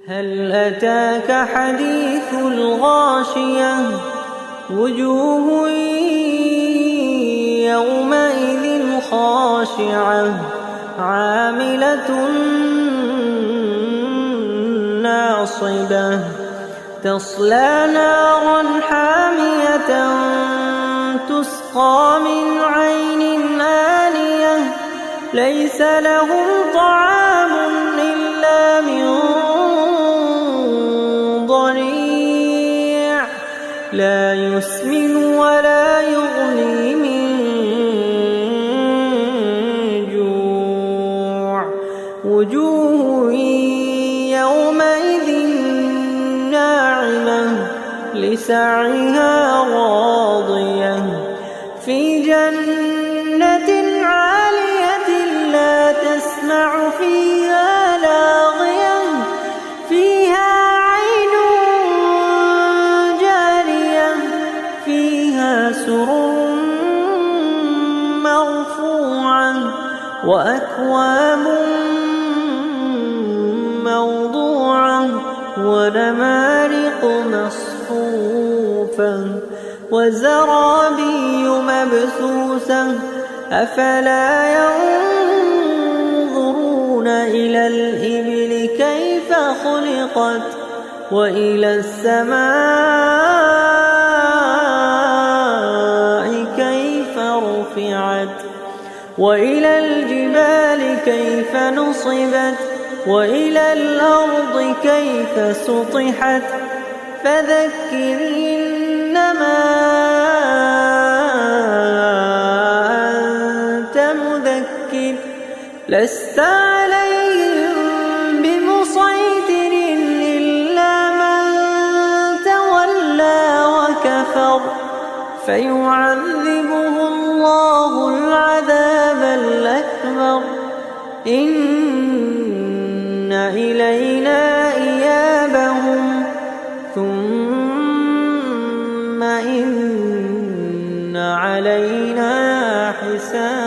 هل أتاك حديث الغاشية وجوه يومئذ خاشعة عاملة ناصبة تصلى نارا حامية تسقى من عين آنية ليس لهم طعام إلا من ضريع لا يسمن ولا يغني من جوع وجوه يومئذ ناعمة لسعيها راضية في جنة عالية لا تسمع فيها لاغية فيها عين جارية فيها سرر مرفوعة وأكواب موضوعة ونمارق مصفوفة وزرابي مبثوثة أفلا ينظرون إلى الإبل كيف خلقت وإلى السماء كيف رفعت وإلى الجبال كيف نصبت وإلى الأرض كيف سطحت فذكر إنما أنت مذكر لست عليهم بمسيطر إلا من تولى وكفر فيعذبه الله العذاب الأكبر إن إلينا إيابهم ثم إن علينا حسابهم.